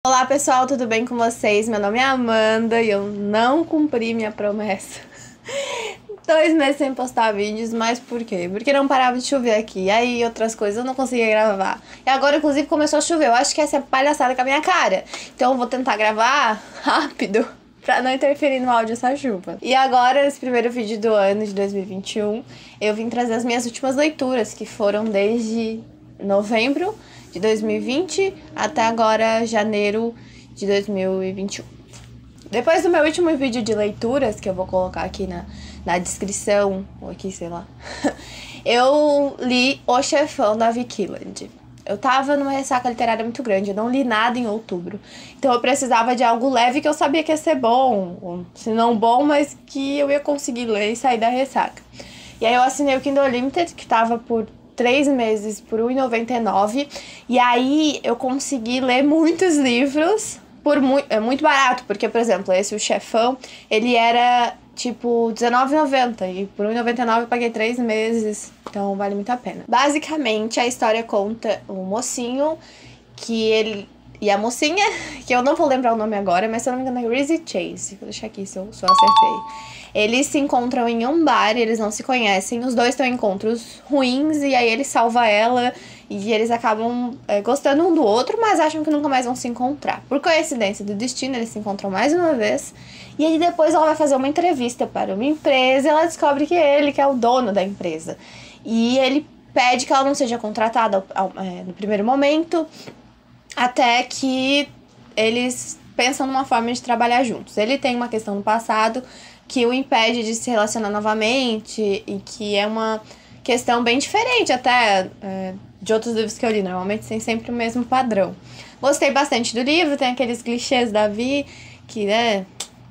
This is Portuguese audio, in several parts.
Olá pessoal, tudo bem com vocês? Meu nome é Amanda e eu não cumpri minha promessa. 2 meses sem postar vídeos, mas por quê? Porque não parava de chover aqui, e aí outras coisas eu não conseguia gravar. E agora inclusive começou a chover, eu acho que essa é palhaçada com a minha cara. Então eu vou tentar gravar rápido pra não interferir no áudio essa chuva. E agora, esse primeiro vídeo do ano de 2021, eu vim trazer as minhas últimas leituras, que foram desde novembro de 2020 até agora janeiro de 2021. Depois do meu último vídeo de leituras, que eu vou colocar aqui na descrição, ou aqui, sei lá, eu li O Chefão, da Vicky Killand. Eu tava numa ressaca literária muito grande, eu não li nada em outubro. Então eu precisava de algo leve que eu sabia que ia ser bom, ou, se não bom, mas que eu ia conseguir ler e sair da ressaca. E aí eu assinei o Kindle Unlimited, que tava por 3 meses por R$1,99. E aí eu consegui ler muitos livros por muito barato. Porque, por exemplo, esse O Chefão, ele era tipo R$19,90. E por R$1,99 eu paguei 3 meses. Então vale muito a pena. Basicamente, a história conta um mocinho que ele... E a mocinha, que eu não vou lembrar o nome agora, mas se eu não me engano é Reese Chase. Vou deixar aqui se eu acertei. Eles se encontram em um bar, eles não se conhecem. Os dois têm encontros ruins e aí ele salva ela. E eles acabam gostando um do outro, mas acham que nunca mais vão se encontrar. Por coincidência do destino, eles se encontram mais uma vez. E aí depois ela vai fazer uma entrevista para uma empresa e ela descobre que ele que é o dono da empresa. E ele pede que ela não seja contratada no primeiro momento, até que eles pensam numa forma de trabalhar juntos. Ele tem uma questão no passado que o impede de se relacionar novamente e que é uma questão bem diferente até de outros livros que eu li. Normalmente tem sempre o mesmo padrão. Gostei bastante do livro, tem aqueles clichês da Vi, que é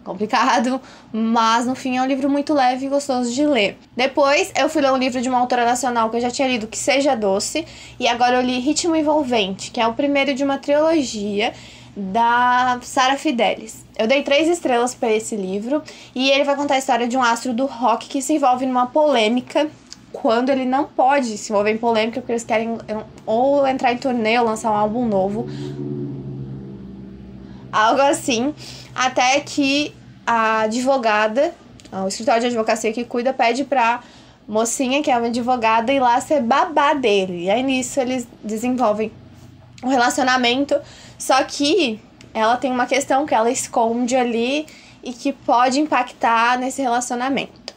complicado, mas no fim é um livro muito leve e gostoso de ler. Depois eu fui ler um livro de uma autora nacional que eu já tinha lido, Que Seja Doce, e agora eu li Ritmo Envolvente, que é o primeiro de uma trilogia da Sara Fidelis. Eu dei 3 estrelas para esse livro e ele vai contar a história de um astro do rock que se envolve numa polêmica quando ele não pode se envolver em polêmica porque eles querem ou entrar em turnê ou lançar um álbum novo, algo assim, até que a advogada, o escritório de advocacia que cuida, pede pra mocinha, que é uma advogada, ir lá ser babá dele. E aí nisso eles desenvolvem um relacionamento, só que ela tem uma questão que ela esconde ali e que pode impactar nesse relacionamento.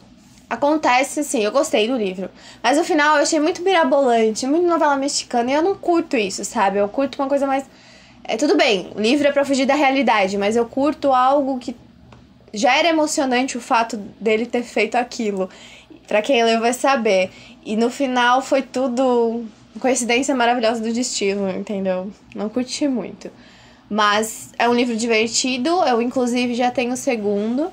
Acontece, assim, eu gostei do livro, mas no final eu achei muito mirabolante, muito novela mexicana, e eu não curto isso, sabe? Eu curto uma coisa mais... tudo bem, o livro é pra fugir da realidade, mas eu curto algo que já era emocionante o fato dele ter feito aquilo. Pra quem leu vai saber. E no final foi tudo coincidência maravilhosa do destino, entendeu? Não curti muito. Mas é um livro divertido, eu inclusive já tenho o segundo.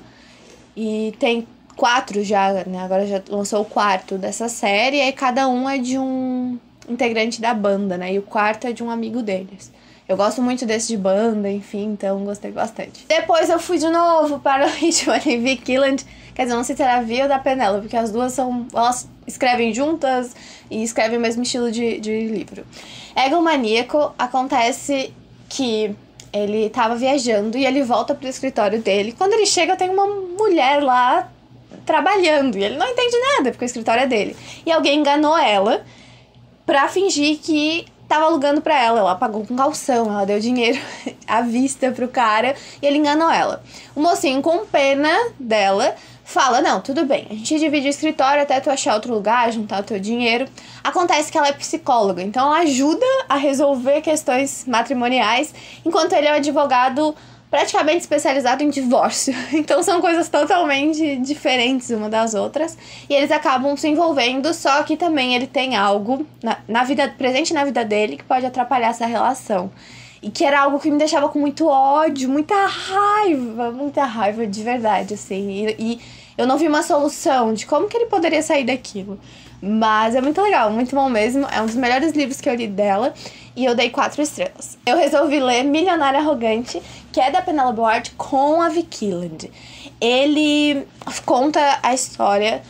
E tem 4 já, né? Agora já lançou o 4º dessa série. E aí cada um é de um integrante da banda, né? E o 4º é de um amigo deles. Eu gosto muito desse de banda, enfim, então gostei bastante. Depois eu fui de novo para o Ritmo da Vicky Killand. Quer dizer, não sei se era a Vi ou da Penélope, porque as duas elas escrevem juntas e escrevem o mesmo estilo de livro. Egomaníaco, acontece que ele tava viajando e ele volta pro escritório dele. Quando ele chega, tem uma mulher lá trabalhando e ele não entende nada, porque o escritório é dele. E alguém enganou ela pra fingir que tava alugando pra ela. Ela pagou com calção, ela deu dinheiro à vista pro cara e ele enganou ela. O mocinho, com pena dela, fala, não, tudo bem, a gente divide o escritório até tu achar outro lugar, juntar o teu dinheiro. Acontece que ela é psicóloga, então ela ajuda a resolver questões matrimoniais, enquanto ele é um advogado praticamente especializado em divórcio. Então são coisas totalmente diferentes uma das outras. E eles acabam se envolvendo, só que também ele tem algo presente na vida dele que pode atrapalhar essa relação. E que era algo que me deixava com muito ódio, muita raiva de verdade, assim. E eu não vi uma solução de como que ele poderia sair daquilo. Mas é muito legal, muito bom mesmo. É um dos melhores livros que eu li dela. E eu dei 4 estrelas. Eu resolvi ler Milionária Arrogante, que é da Penélope Ward, com a Vicky Killand. Ele conta a história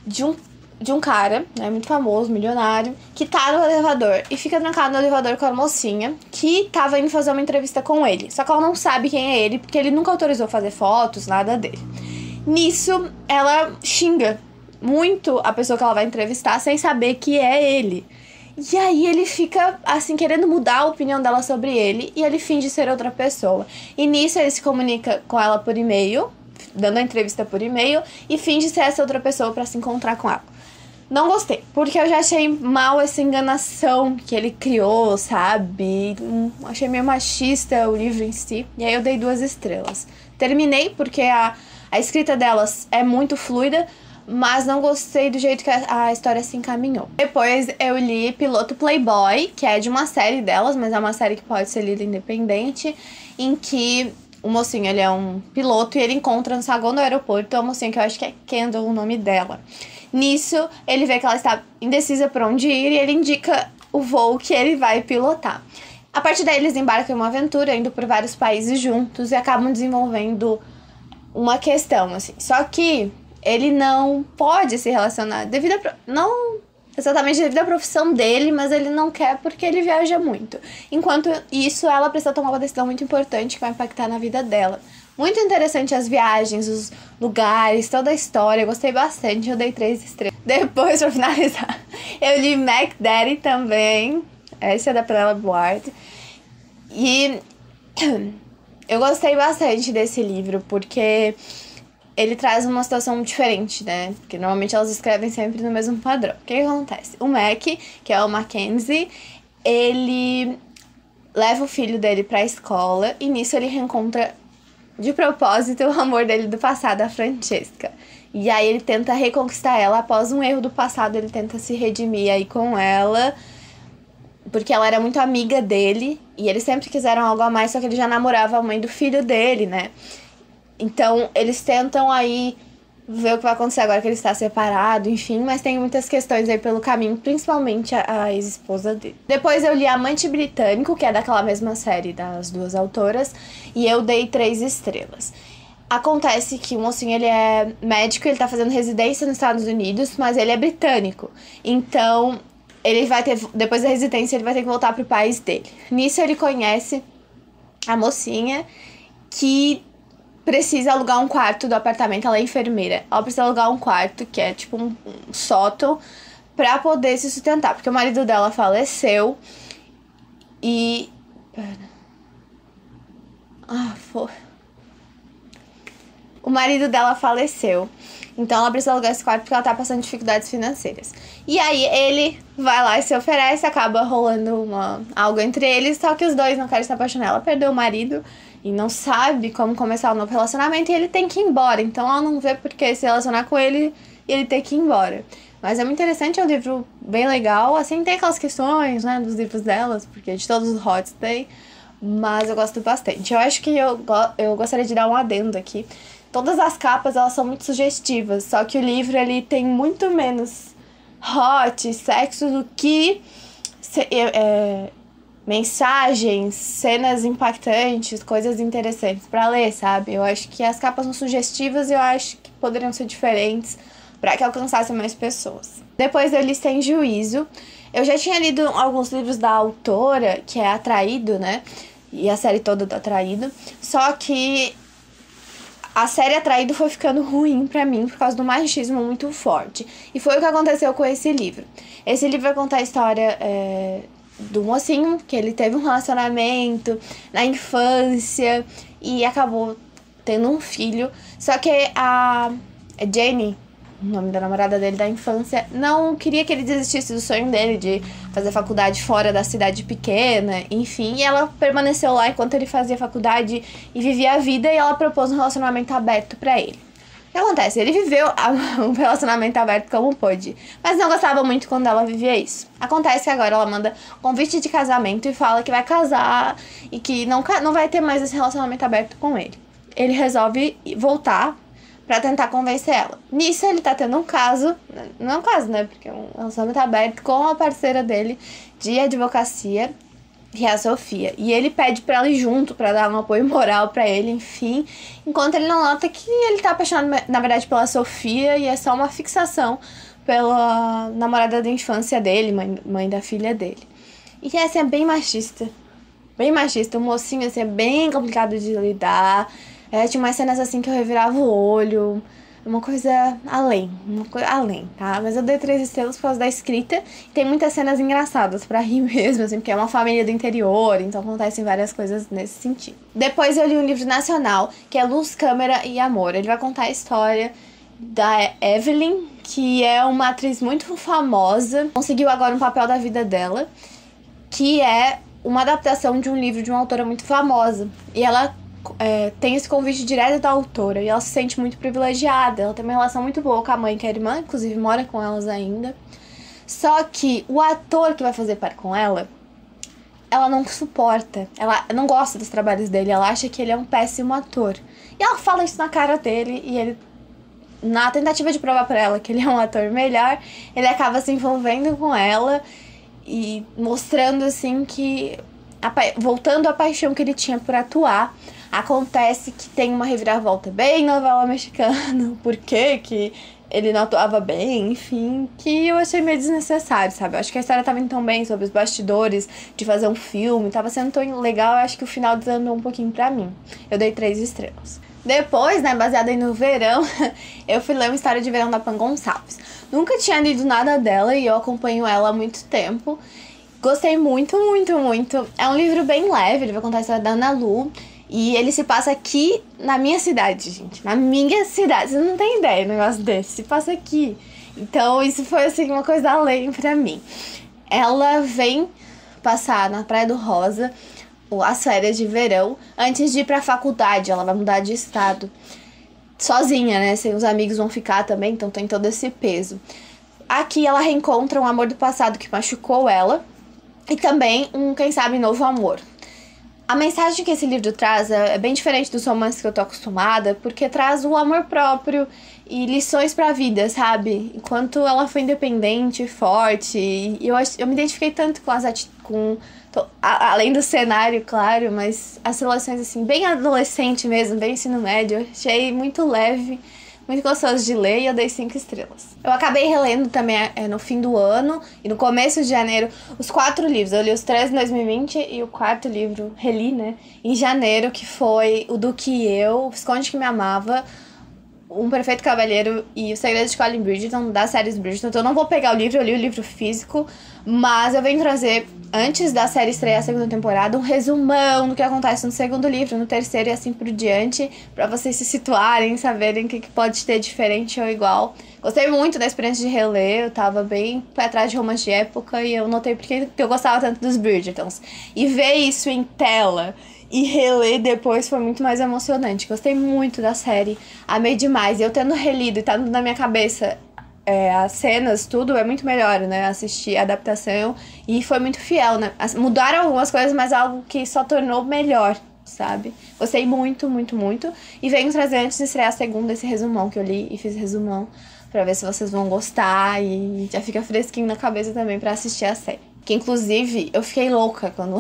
de um de um cara, né, muito famoso, milionário, que tá no elevador e fica trancado no elevador com a mocinha que tava indo fazer uma entrevista com ele. Só que ela não sabe quem é ele, porque ele nunca autorizou fazer fotos, nada dele. Nisso, ela xinga muito a pessoa que ela vai entrevistar sem saber que é ele. E aí ele fica, assim, querendo mudar a opinião dela sobre ele e ele finge ser outra pessoa. E nisso ele se comunica com ela por e-mail, dando a entrevista por e-mail, e finge ser essa outra pessoa pra se encontrar com ela. Não gostei, porque eu já achei mal essa enganação que ele criou, sabe? Achei meio machista o livro em si. E aí eu dei 2 estrelas. Terminei porque a escrita delas é muito fluida, mas não gostei do jeito que a história se encaminhou. Depois eu li Piloto Playboy, que é de uma série delas, mas é uma série que pode ser lida independente, em que o mocinho, ele é um piloto e ele encontra no saguão do aeroporto a mocinha, que eu acho que é Kendall o nome dela. Nisso, ele vê que ela está indecisa por onde ir e ele indica o voo que ele vai pilotar. A partir daí, eles embarcam em uma aventura, indo por vários países juntos e acabam desenvolvendo uma questão, assim. Só que ele não pode se relacionar não exatamente devido à profissão dele, mas ele não quer porque ele viaja muito. Enquanto isso, ela precisa tomar uma decisão muito importante que vai impactar na vida dela. Muito interessante as viagens, os lugares, toda a história. Eu gostei bastante, eu dei 3 estrelas. Depois, pra finalizar, eu li Mac Daddy também. Essa é da Penélope Buarque. E eu gostei bastante desse livro, porque ele traz uma situação diferente, né? Porque normalmente elas escrevem sempre no mesmo padrão. O que acontece? O Mac, que é o Mackenzie, ele leva o filho dele pra escola e nisso ele reencontra de propósito o amor dele do passado, a Francesca. E aí ele tenta reconquistar ela após um erro do passado, ele tenta se redimir aí com ela, porque ela era muito amiga dele e eles sempre quiseram algo a mais, só que ele já namorava a mãe do filho dele, né? Então eles tentam aí ver o que vai acontecer agora que ele está separado, enfim, mas tem muitas questões aí pelo caminho, principalmente a ex-esposa dele. Depois eu li Amante Britânico, que é daquela mesma série das 2 autoras, e eu dei 3 estrelas. Acontece que o mocinho, ele é médico, ele tá fazendo residência nos Estados Unidos, mas ele é britânico. Então, ele vai ter, depois da residência, ele vai ter que voltar pro país dele. Nisso ele conhece a mocinha que precisa alugar um quarto do apartamento, ela é enfermeira. Ela precisa alugar um quarto, que é tipo um sótão, pra poder se sustentar. Porque o marido dela faleceu e... O marido dela faleceu. Então ela precisa alugar esse quarto porque ela tá passando dificuldades financeiras. E aí ele vai lá e se oferece, acaba rolando algo entre eles, só que os dois não querem se apaixonar. Ela perdeu o marido e não sabe como começar um novo relacionamento e ele tem que ir embora. Então ela não vê por que se relacionar com ele e ele ter que ir embora. Mas é muito interessante, é um livro bem legal. Assim, tem aquelas questões, né, dos livros delas, porque de todos os hots tem. Mas eu gosto bastante. Eu acho que eu gostaria de dar um adendo aqui. Todas as capas, elas são muito sugestivas. Só que o livro, ele tem muito menos hot, sexo, do que mensagens, cenas impactantes, coisas interessantes pra ler, sabe? Eu acho que as capas são sugestivas e eu acho que poderiam ser diferentes pra que alcançassem mais pessoas. Depois eu li Sem Juízo. Eu já tinha lido alguns livros da autora, que é Atraído, né? E a série toda do Atraído. Só que a série Atraído foi ficando ruim pra mim por causa do machismo muito forte. E foi o que aconteceu com esse livro. Esse livro vai contar a história do mocinho, que ele teve um relacionamento na infância e acabou tendo um filho. Só que a Jenny, o nome da namorada dele da infância, não queria que ele desistisse do sonho dele de fazer faculdade fora da cidade pequena, enfim. E ela permaneceu lá enquanto ele fazia faculdade e vivia a vida, e ela propôs um relacionamento aberto pra ele. O que acontece? Ele viveu um relacionamento aberto como pôde, mas não gostava muito quando ela vivia isso. Acontece que agora ela manda convite de casamento e fala que vai casar e que não vai ter mais esse relacionamento aberto com ele. Ele resolve voltar pra tentar convencer ela. Nisso ele tá tendo um caso, não é um caso, né, porque é um relacionamento aberto com a parceira dele de advocacia, que é a Sofia. E ele pede pra ela ir junto, pra dar um apoio moral pra ele, enfim. Enquanto ele não nota que ele tá apaixonado, na verdade, pela Sofia e é só uma fixação pela namorada da infância dele, mãe da filha dele. E assim, é bem machista. Bem machista. O mocinho, assim, é bem complicado de lidar. Tinha umas cenas, assim, que eu revirava o olho. Uma coisa além, tá? Mas eu dei 3 estrelas por causa da escrita. E tem muitas cenas engraçadas pra rir mesmo, assim, porque é uma família do interior, então acontecem várias coisas nesse sentido. Depois eu li um livro nacional, que é Luz, Câmera e Amor. Ele vai contar a história da Evelyn, que é uma atriz muito famosa, conseguiu agora um papel da vida dela, que é uma adaptação de um livro de uma autora muito famosa. E ela tem esse convite direto da autora e ela se sente muito privilegiada. Ela tem uma relação muito boa com a mãe, que é a irmã, inclusive mora com elas ainda. Só que o ator que vai fazer par com ela não suporta. Ela não gosta dos trabalhos dele, ela acha que ele é um péssimo ator. E ela fala isso na cara dele e ele, na tentativa de provar pra ela que ele é um ator melhor, ele acaba se envolvendo com ela e mostrando assim que, voltando à paixão que ele tinha por atuar. Acontece que tem uma reviravolta bem novela mexicana, por que ele não atuava bem, enfim, que eu achei meio desnecessário, sabe? Eu acho que a história tava indo tão bem sobre os bastidores de fazer um filme, tava sendo tão legal, eu acho que o final desandou um pouquinho pra mim. Eu dei 3 estrelas. Depois, né, baseada aí no verão, eu fui ler uma história de verão da Pan Gonçalves. Nunca tinha lido nada dela e eu acompanho ela há muito tempo. Gostei muito, muito, muito. É um livro bem leve, ele vai contar a história da Ana Lu. E ele se passa aqui na minha cidade, gente. Na minha cidade. Vocês não têm ideia do negócio desse. Se passa aqui. Então, isso foi, assim, uma coisa além pra mim. Ela vem passar na Praia do Rosa as férias de verão antes de ir pra faculdade. Ela vai mudar de estado. Sozinha, né? Sem os amigos vão ficar também. Então, tem todo esse peso. Aqui, ela reencontra um amor do passado que machucou ela. E também quem sabe, novo amor. A mensagem que esse livro traz é bem diferente dos romances que eu tô acostumada, porque traz o amor próprio e lições pra vida, sabe? Enquanto ela foi independente, forte, e eu me identifiquei tanto com além do cenário, claro, mas as relações, assim, bem adolescente mesmo, bem ensino médio, eu achei muito leve, muito gostoso de ler e eu dei 5 estrelas. Eu acabei relendo também no fim do ano e no começo de janeiro os 4 livros. Eu li os 3 em 2020 e o 4º livro reli, né, em janeiro, que foi O Do Que Eu, Visconde que Me Amava, Um Perfeito Cavalheiro e O Segredo de Colin Bridgerton, das séries Bridgerton. Então eu não vou pegar o livro, eu li o livro físico, mas eu venho trazer, antes da série estrear a 2ª temporada, um resumão do que acontece no 2º livro, no 3º e assim por diante, pra vocês se situarem, saberem o que pode ter diferente ou igual. Gostei muito da experiência de reler, eu tava bem pé atrás de romance de época e eu notei porque eu gostava tanto dos Bridgertons. E ver isso em tela e reler depois foi muito mais emocionante. Gostei muito da série, amei demais. E eu tendo relido e tá na minha cabeça as cenas, tudo é muito melhor, né? Assistir a adaptação e foi muito fiel, né? Mudaram algumas coisas, mas algo que só tornou melhor, sabe? Gostei muito, muito, muito. E venho trazer antes de estrear a 2ª esse resumão que eu li e fiz resumão pra ver se vocês vão gostar e já fica fresquinho na cabeça também pra assistir a série. Que, inclusive, eu fiquei louca quando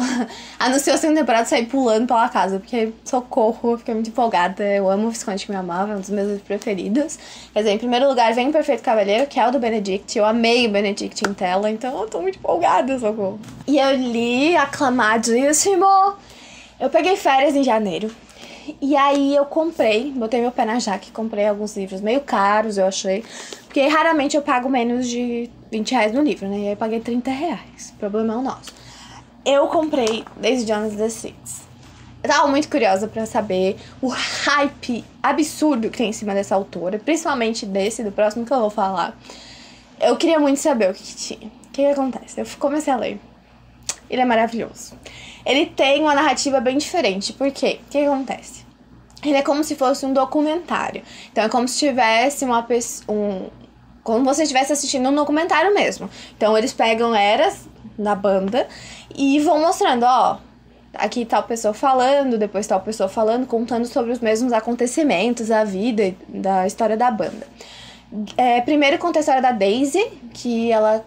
anunciou a 2ª temporada, saí pulando pela casa, porque, socorro, eu fiquei muito empolgada. Eu amo O Visconde que Me Amava, é um dos meus livros preferidos. Quer dizer, em primeiro lugar vem O Perfeito Cavalheiro, que é o do Benedict. Eu amei o Benedict em tela, então eu tô muito empolgada, socorro. E eu li aclamadíssimo. Eu peguei férias em janeiro. E aí eu botei meu pé na jaca e comprei alguns livros meio caros, eu achei. Porque raramente eu pago menos de R$20 no livro, né? E aí eu paguei R$30. Problemão nosso. Eu comprei Daisy Jones and the Six. Eu tava muito curiosa pra saber o hype absurdo que tem em cima dessa autora, principalmente do próximo que eu vou falar. Eu queria muito saber o que tinha. O que acontece? Eu comecei a ler. Ele é maravilhoso. Ele tem uma narrativa bem diferente. Por quê? O que acontece? Ele é como se fosse um documentário. Então é como se tivesse como você estivesse assistindo um documentário mesmo. Então eles pegam eras da banda e vão mostrando, ó, aqui tal pessoa falando, depois tal pessoa falando, contando sobre os mesmos acontecimentos, a vida e da história da banda. Primeiro conta a história da Daisy, que ela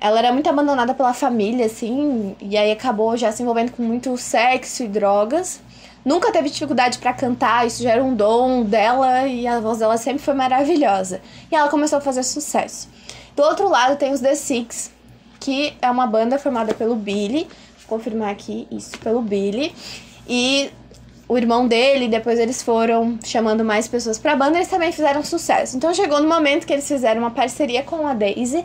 era muito abandonada pela família, assim, e aí acabou já se envolvendo com muito sexo e drogas. nunca teve dificuldade pra cantar, isso já era um dom dela e a voz dela sempre foi maravilhosa. E ela começou a fazer sucesso. Do outro lado tem os The Six, que é uma banda formada pelo Billy, vou confirmar aqui, isso, pelo Billy, e o irmão dele, depois eles foram chamando mais pessoas pra banda, eles também fizeram sucesso. Então chegou no momento que eles fizeram uma parceria com a Daisy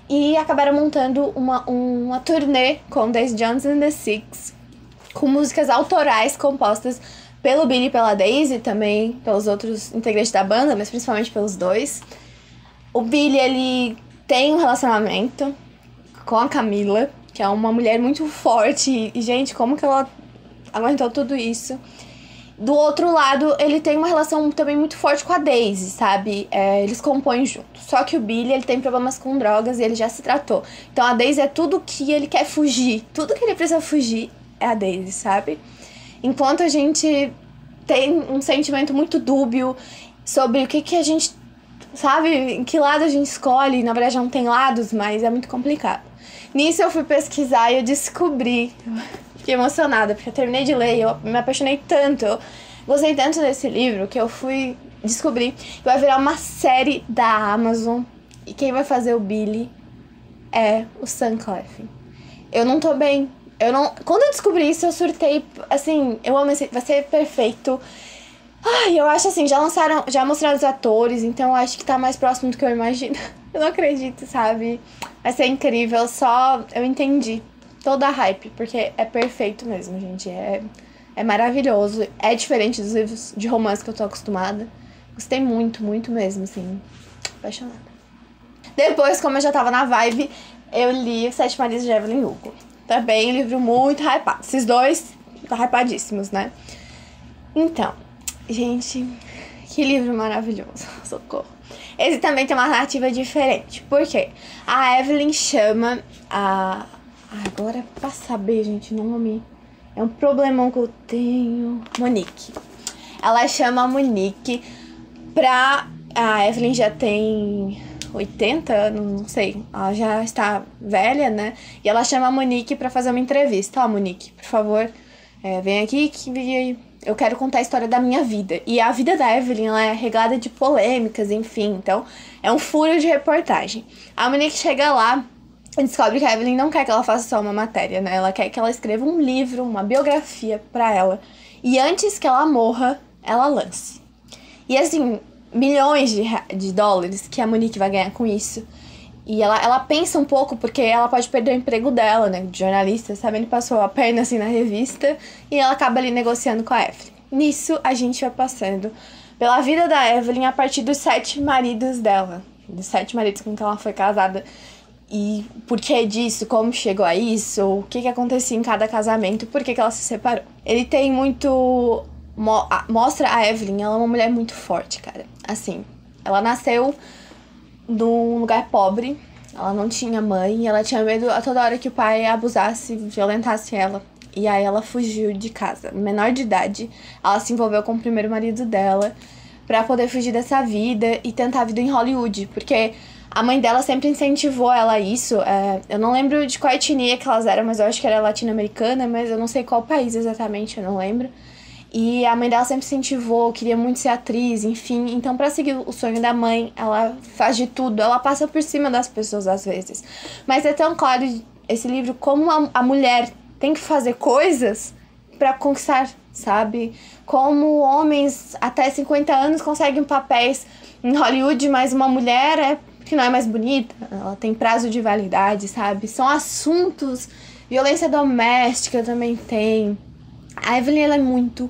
e acabaram montando uma turnê com Daisy Jones and the Six, com músicas autorais compostas pelo Billy e pela Daisy, também pelos outros integrantes da banda, mas principalmente pelos dois. O Billy, ele tem um relacionamento com a Camila, que é uma mulher muito forte, e gente, como que ela aguentou tudo isso? Do outro lado, ele tem uma relação também muito forte com a Daisy, sabe? Eles compõem juntos. Só que o Billy, ele tem problemas com drogas e ele já se tratou. Então a Daisy é tudo que ele quer fugir. Tudo que ele precisa fugir é a Daisy, sabe? Enquanto a gente tem um sentimento muito dúbio sobre o que a gente, sabe? Em que lado a gente escolhe. Na verdade não tem lados, mas é muito complicado. Nisso eu fui pesquisar e eu descobri... Fiquei emocionada, porque eu terminei de ler e eu me apaixonei tanto. Eu gostei tanto desse livro que eu fui descobrir que vai virar uma série da Amazon. E quem vai fazer o Billy é o Sam Claflin. Eu não tô bem. Quando eu descobri isso, eu surtei. Assim, eu amo esse. Vai ser perfeito. Ai, eu acho assim, já mostraram os atores, então eu acho que tá mais próximo do que eu imagino. Eu não acredito, sabe? Vai ser incrível, só eu entendi toda a hype, porque é perfeito mesmo, gente. É maravilhoso. É diferente dos livros de romance que eu tô acostumada. Gostei muito, muito mesmo, assim. Apaixonada. Depois, como eu já tava na vibe, eu li Os Sete Maridos de Evelyn Hugo. Também um livro muito hypado. Esses dois, tá hypadíssimos, né? Então, gente, que livro maravilhoso. Socorro. Esse também tem uma narrativa diferente. Por quê? A Evelyn chama a... Agora, pra saber, gente, nome... É um problemão que eu tenho... Monique. Ela chama a Monique pra... A Evelyn já tem 80 anos, não sei. Ela já está velha, né? E ela chama a Monique pra fazer uma entrevista. Ó, Monique, por favor, vem aqui que eu quero contar a história da minha vida. E a vida da Evelyn, ela é regada de polêmicas, enfim. Então, é um furo de reportagem. A Monique chega lá... E descobre que a Evelyn não quer que ela faça só uma matéria, né? Ela quer que ela escreva um livro, uma biografia pra ela. E antes que ela morra, ela lance. E assim, milhões de dólares que a Monique vai ganhar com isso. E ela pensa um pouco, porque ela pode perder o emprego dela, né? De jornalista, sabe? Ele passou a perna assim na revista e ela acaba ali negociando com a Evelyn. Nisso, a gente vai passando pela vida da Evelyn a partir dos 7 maridos dela. Dos 7 maridos com quem ela foi casada. E por que disso, como chegou a isso, o que acontecia em cada casamento, por que ela se separou. Ele tem muito... Mostra a Evelyn, ela é uma mulher muito forte, cara. Assim, ela nasceu num lugar pobre, ela não tinha mãe, ela tinha medo a toda hora que o pai abusasse, violentasse ela. E aí ela fugiu de casa. Menor de idade, ela se envolveu com o primeiro marido dela pra poder fugir dessa vida e tentar a vida em Hollywood, porque... A mãe dela sempre incentivou ela a isso. Eu não lembro de qual etnia que elas eram, mas eu acho que era latino-americana, mas eu não sei qual país exatamente, eu não lembro. E a mãe dela sempre incentivou, queria muito ser atriz, enfim. Então, pra seguir o sonho da mãe, ela faz de tudo. Ela passa por cima das pessoas, às vezes. Mas é tão claro esse livro como a mulher tem que fazer coisas pra conquistar, sabe? Como homens até 50 anos conseguem papéis em Hollywood, mas uma mulher que não é mais bonita, ela tem prazo de validade, sabe? São assuntos, violência doméstica também tem. A Evelyn, ela é muito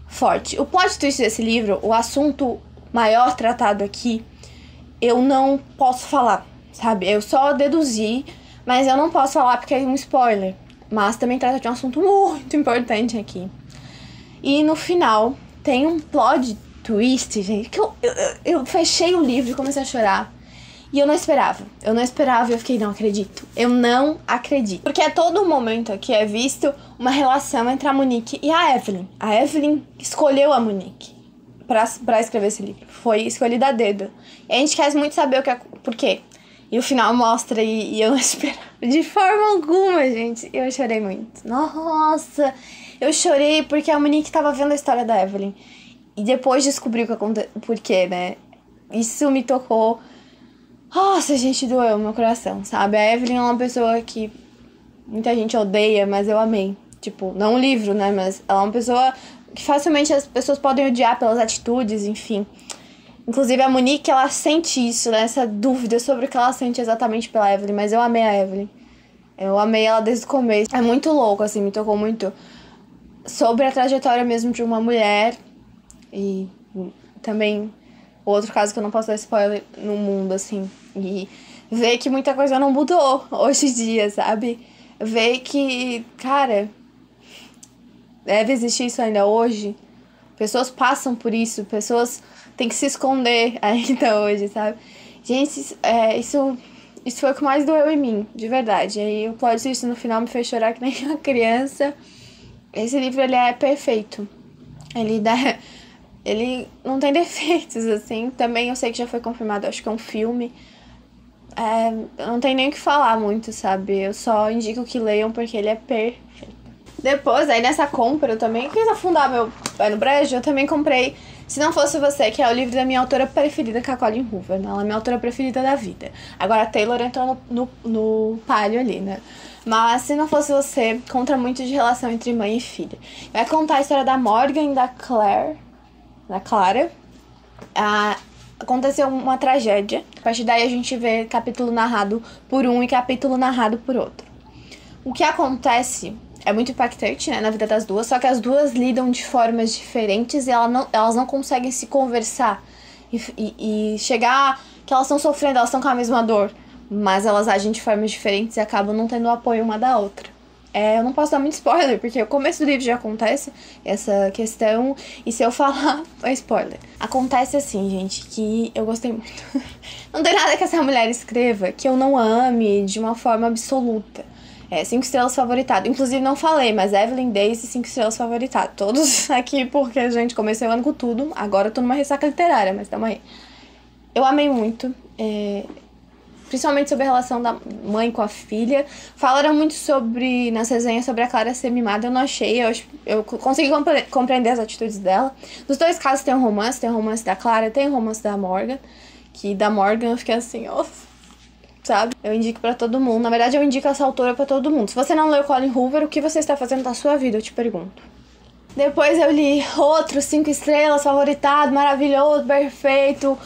forte. O plot twist desse livro, o assunto maior tratado aqui, eu não posso falar, sabe? Eu só deduzi, mas eu não posso falar porque é um spoiler. Mas também trata de um assunto muito importante aqui. E no final, tem um plot twist, gente, que eu fechei o livro e comecei a chorar. E eu não esperava, e eu fiquei, não acredito, eu não acredito. Porque a todo momento aqui é visto uma relação entre a Monique e a Evelyn. A Evelyn escolheu a Monique pra escrever esse livro, foi escolhida a dedo. E a gente quer muito saber por quê. E o final mostra e eu não esperava de forma alguma, gente. Eu chorei muito. Nossa, Eu chorei porque a Monique tava vendo a história da Evelyn. E depois descobriu o porquê, né? Isso me tocou. Nossa, gente, doeu meu coração, sabe? A Evelyn é uma pessoa que muita gente odeia, mas eu amei. Tipo, não o livro, né? Mas ela é uma pessoa que facilmente as pessoas podem odiar pelas atitudes, enfim. Inclusive a Monique, ela sente isso, né? Essa dúvida sobre o que ela sente exatamente pela Evelyn. Mas eu amei a Evelyn. Eu amei ela desde o começo. É muito louco, assim, me tocou muito sobre a trajetória mesmo de uma mulher. E também outro caso que eu não posso dar spoiler no mundo, assim. E ver que muita coisa não mudou hoje em dia, sabe? Ver que, cara, deve existir isso ainda hoje. Pessoas passam por isso, pessoas têm que se esconder ainda hoje, sabe? Gente, isso foi o que mais doeu em mim, de verdade. Aí o plot twist no final me fez chorar que nem uma criança. Esse livro, ele é perfeito. Ele não tem defeitos, assim. Também eu sei que já foi confirmado, acho que é um filme. Não tem nem o que falar muito, sabe? Eu só indico que leiam porque ele é perfeito. Depois, aí nessa compra, eu também quis afundar meu pé no brejo. Eu também comprei Se Não Fosse Você, que é o livro da minha autora preferida, que é a Colleen Hoover, né? Ela é minha autora preferida da vida. Agora a Taylor entrou no palio ali, né? Mas Se Não Fosse Você, conta muito de relação entre mãe e filha. Vai contar a história da Morgan e da Clara. Aconteceu uma tragédia. A partir daí a gente vê capítulo narrado por um e capítulo narrado por outro. O que acontece é muito impactante, né, na vida das duas, só que as duas lidam de formas diferentes e elas não conseguem se conversar e chegar que elas estão sofrendo, elas estão com a mesma dor, mas elas agem de formas diferentes e acabam não tendo o apoio uma da outra. Eu não posso dar muito spoiler, porque o começo do livro já acontece essa questão, e se eu falar, é spoiler. Acontece assim, gente, que eu gostei muito. Não tem nada que essa mulher escreva que eu não ame de uma forma absoluta. 5 estrelas favoritado. Inclusive, não falei, mas Evelyn Daisy, 5 estrelas favoritado. Todos aqui, porque a gente comecei o ano com tudo. Agora eu tô numa ressaca literária, mas tamo aí. Eu amei muito. Principalmente sobre a relação da mãe com a filha. Falaram muito nas resenhas sobre a Clara ser mimada. Eu não achei. Eu consegui compreender as atitudes dela. Nos dois casos tem um romance. Tem o romance da Clara, tem o romance da Morgan. Que da Morgan eu fiquei assim, sabe? Eu indico pra todo mundo. Na verdade, eu indico essa autora pra todo mundo. Se você não leu Colleen Hoover, o que você está fazendo da sua vida? Eu te pergunto. Depois eu li outro 5 estrelas, favoritado, maravilhoso, perfeito.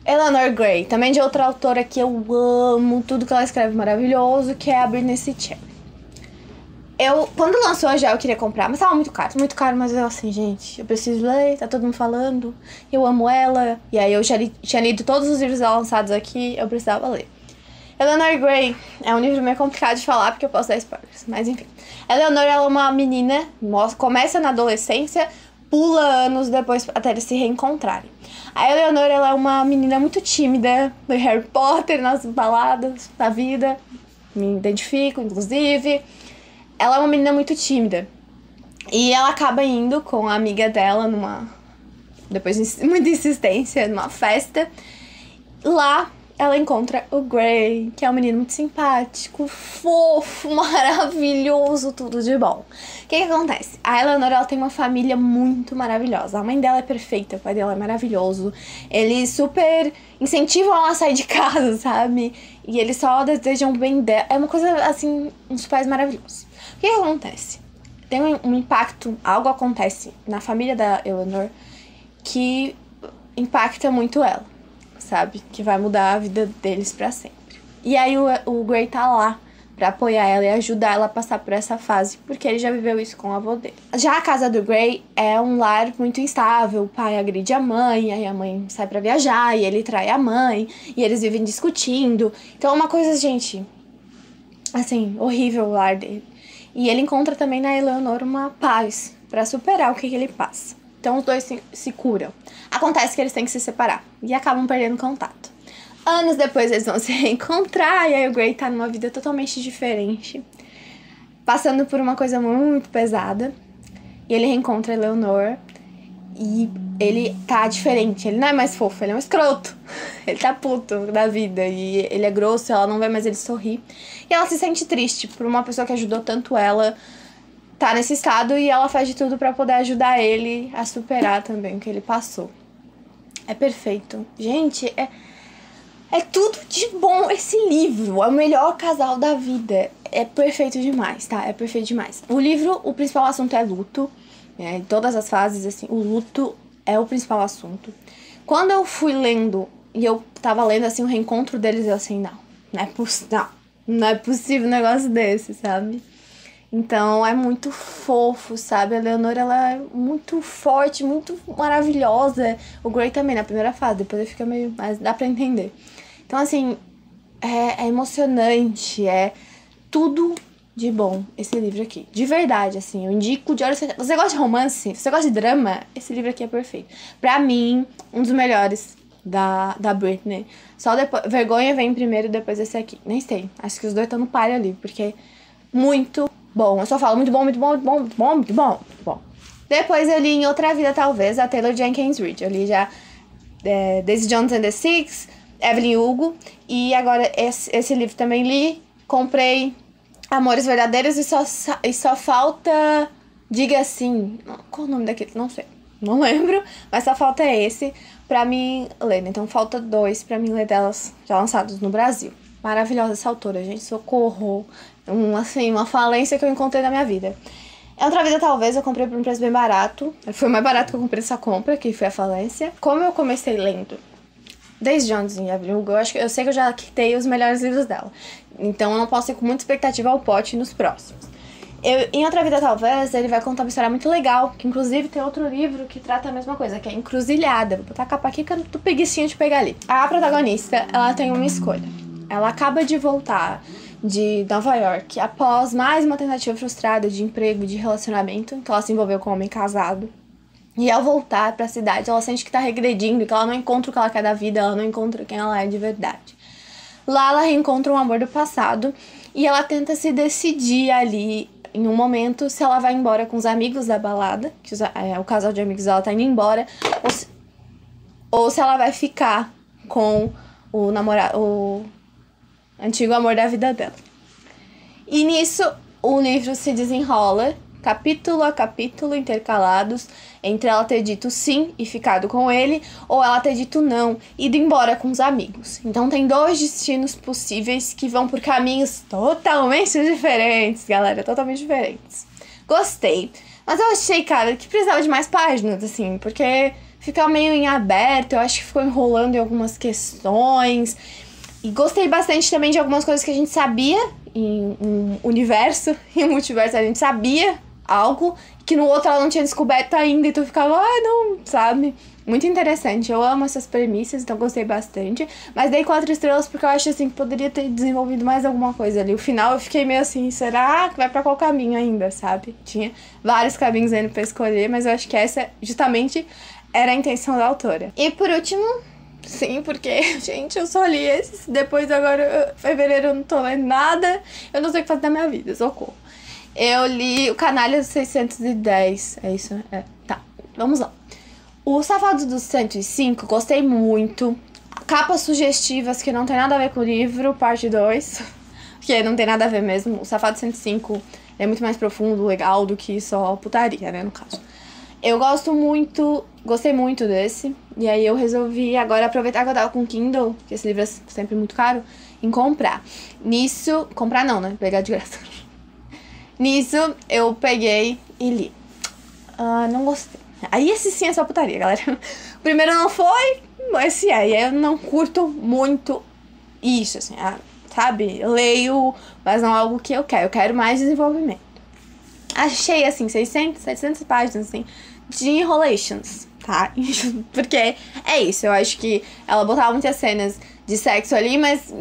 Eleanor Gray, também de outra autora que eu amo, tudo que ela escreve maravilhoso, que é a Britney C. Cherry. Quando lançou já, eu queria comprar, mas tava muito caro, mas eu assim, gente, eu preciso ler, tá todo mundo falando, eu amo ela, e aí eu já tinha lido todos os livros dela lançados aqui, eu precisava ler. Eleanor Gray é um livro meio complicado de falar, porque eu posso dar spoilers, mas enfim. Eleanor, ela é uma menina, começa na adolescência, pula anos depois até eles se reencontrarem. A Eleanor, ela é uma menina muito tímida, do Harry Potter, nas baladas da vida, me identifico, inclusive. Ela é uma menina muito tímida. E ela acaba indo com a amiga dela depois de muita insistência, numa festa. Lá, ela encontra o Gray, que é um menino muito simpático, fofo, maravilhoso, tudo de bom. O que acontece? A Eleanor, ela tem uma família muito maravilhosa. A mãe dela é perfeita, o pai dela é maravilhoso. Eles super incentivam ela a sair de casa, sabe? E eles só desejam o bem dela. É uma coisa, assim, uns pais maravilhosos. O que acontece? Tem um impacto, algo acontece na família da Eleanor que impacta muito ela, sabe? Que vai mudar a vida deles pra sempre. E aí o Gray tá lá pra apoiar ela e ajudar ela a passar por essa fase, porque ele já viveu isso com o avô dele. Já a casa do Gray é um lar muito instável. O pai agride a mãe, aí a mãe sai pra viajar e ele trai a mãe, e eles vivem discutindo. Então é uma coisa, gente, assim, horrível o lar dele. E ele encontra também na Eleanor uma paz pra superar o que ele passa. Então os dois se curam. Acontece que eles têm que se separar e acabam perdendo contato. Anos depois eles vão se reencontrar e aí o Gray tá numa vida totalmente diferente, passando por uma coisa muito pesada. E ele reencontra a Eleanor e ele tá diferente. Ele não é mais fofo, ele é um escroto. Ele tá puto da vida e ele é grosso, ela não vê mais ele sorrir. E ela se sente triste por uma pessoa que ajudou tanto ela tá nesse estado e ela faz de tudo pra poder ajudar ele a superar também o que ele passou. É perfeito. Gente, é tudo de bom esse livro. É o melhor casal da vida. É perfeito demais, tá? É perfeito demais. O livro, o principal assunto é luto. Em todas as fases, assim, o luto é o principal assunto. Quando eu fui lendo, e eu tava lendo, assim, o reencontro deles, eu assim, não é possível um negócio desse, sabe? Então, é muito fofo, sabe? A Leonor, ela é muito forte, muito maravilhosa. O Grey também, na primeira fase. Depois ele fica meio... Mas dá pra entender. Então, assim, é emocionante. É tudo de bom, esse livro aqui. De verdade, assim. Eu indico de olhos... Você gosta de romance? Você gosta de drama? Esse livro aqui é perfeito. Pra mim, um dos melhores da Britney. Só depois... Vergonha vem primeiro, depois esse aqui. Nem sei. Acho que os dois estão no páreo ali. Porque muito... bom, eu só falo muito bom, muito bom, muito bom, muito bom, muito bom, muito bom. Depois eu li Em Outra Vida, talvez, a Taylor Jenkins Reid. Eu li já Daisy Jones and the Six, Evelyn Hugo. E agora esse livro também li. Comprei Amores Verdadeiros e só falta... Diga Assim. Qual o nome daquele? Não sei. Não lembro. Mas só falta esse pra mim ler. Então falta 2 pra mim ler delas já lançados no Brasil. Maravilhosa essa autora, gente. Socorro. Uma falência que eu encontrei na minha vida. É Outra Vida, talvez, eu comprei por um preço bem barato. Foi o mais barato que eu comprei essa compra, que foi a falência. Como eu comecei lendo Daisy Jones e Evelyn Hugo, eu sei que eu já quitei os melhores livros dela. Então eu não posso ir com muita expectativa ao pote nos próximos. Em Outra Vida, talvez, ele vai contar uma história muito legal, que inclusive tem outro livro que trata a mesma coisa, que é Encruzilhada. Vou botar a capa aqui que eu tô preguicinha de pegar ali. A protagonista, ela tem uma escolha. Ela acaba de voltar de Nova York após mais uma tentativa frustrada de emprego, de relacionamento, que ela se envolveu com um homem casado. E ao voltar pra cidade, ela sente que tá regredindo, que ela não encontra o que ela quer da vida, ela não encontra quem ela é de verdade. Lá ela reencontra um amor do passado e ela tenta se decidir ali, em um momento, se ela vai embora com os amigos da balada, que o casal de amigos dela tá indo embora, ou se ela vai ficar com o antigo amor da vida dela. E nisso, o livro se desenrola, capítulo a capítulo, intercalados, entre ela ter dito sim e ficado com ele, ou ela ter dito não e ido embora com os amigos. Então tem 2 destinos possíveis que vão por caminhos totalmente diferentes, galera, totalmente diferentes. Gostei, mas eu achei, cara, que precisava de mais páginas, assim, porque fica meio em aberto, eu acho que ficou enrolando em algumas questões. E gostei bastante também de algumas coisas que a gente sabia em um universo, em um multiverso a gente sabia algo que no outro ela não tinha descoberto ainda, então ficava, não, sabe? Muito interessante, eu amo essas premissas, então gostei bastante. Mas dei 4 estrelas porque eu acho assim que poderia ter desenvolvido mais alguma coisa ali. O final eu fiquei meio assim, será que vai pra qual caminho ainda, sabe? Tinha vários caminhos ainda pra escolher, mas eu acho que essa justamente era a intenção da autora. E por último... Sim, porque, gente, eu só li esses. Depois, agora, fevereiro, eu não tô lendo nada. Eu não sei o que fazer da minha vida, socorro. Eu li o Canalha dos 610. É isso? Tá, vamos lá. O Safado dos 105, gostei muito. Capas sugestivas que não tem nada a ver com o livro, parte 2. Porque não tem nada a ver mesmo. O Safado 105 é muito mais profundo, legal, do que só putaria, né, no caso. Eu gostei muito desse. E aí eu resolvi agora aproveitar que eu tava com Kindle, que esse livro é sempre muito caro, em comprar. Nisso... Comprar não, né? Pegar de graça. Nisso, eu peguei e li. Não gostei. Aí esse sim é só putaria, galera. O primeiro não foi, esse é. E aí eu não curto muito isso, assim, sabe? Eu leio, mas não é algo que eu quero. Eu quero mais desenvolvimento. Achei, assim, 600, 700 páginas, assim, de enrolations, tá? Porque é isso, eu acho que ela botava muitas cenas de sexo ali, mas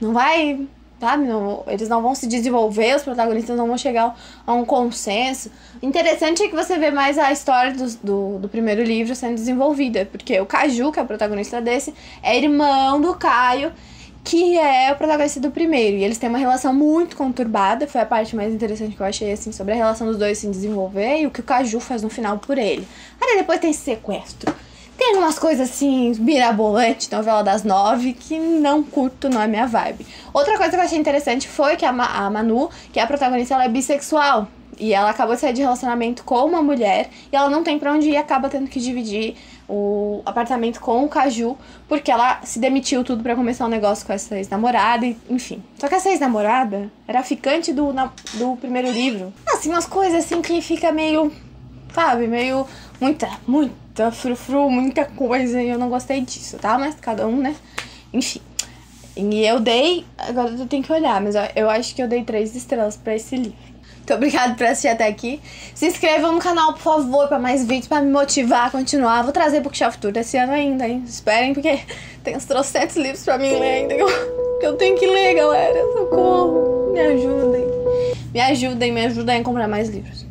não vai, sabe? Eles não vão se desenvolver, os protagonistas não vão chegar a um consenso. Interessante é que você vê mais a história do primeiro livro sendo desenvolvida, porque o Caju, que é o protagonista desse, é irmão do Caio, que é o protagonista do primeiro. E eles têm uma relação muito conturbada. Foi a parte mais interessante que eu achei, assim, sobre a relação dos dois se desenvolver e o que o Caju faz no final por ele. Aí depois tem sequestro. Tem umas coisas, assim, mirabolantes, novela das 9, que não curto, não é minha vibe. Outra coisa que eu achei interessante foi que a Manu, que é a protagonista, ela é bissexual. E ela acabou de sair de relacionamento com uma mulher e ela não tem pra onde ir e acaba tendo que dividir o apartamento com o Caju, porque ela se demitiu tudo pra começar um negócio com essa ex-namorada, e, enfim. Só que essa ex-namorada era a ficante do primeiro livro. Assim, umas coisas assim que fica meio, sabe, meio muita frufru, muita coisa, e eu não gostei disso, tá? Mas cada um, né? Enfim. E eu dei, agora eu tenho que olhar, mas eu acho que eu dei 3 estrelas pra esse livro. Muito obrigada por assistir até aqui. Se inscrevam no canal, por favor, pra mais vídeos, pra me motivar a continuar. Vou trazer Bookshelf Tour esse ano ainda, hein? Esperem, porque tem uns trocentos livros pra mim ler ainda que eu tenho que ler, galera. Socorro. Me ajudem. Me ajudem a comprar mais livros.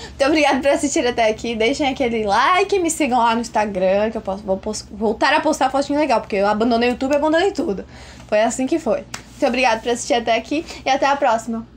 Muito obrigada por assistir até aqui. Deixem aquele like, me sigam lá no Instagram, que eu vou voltar a postar fotinho legal, porque eu abandonei o YouTube e abandonei tudo. Foi assim que foi. Muito obrigada por assistir até aqui e até a próxima.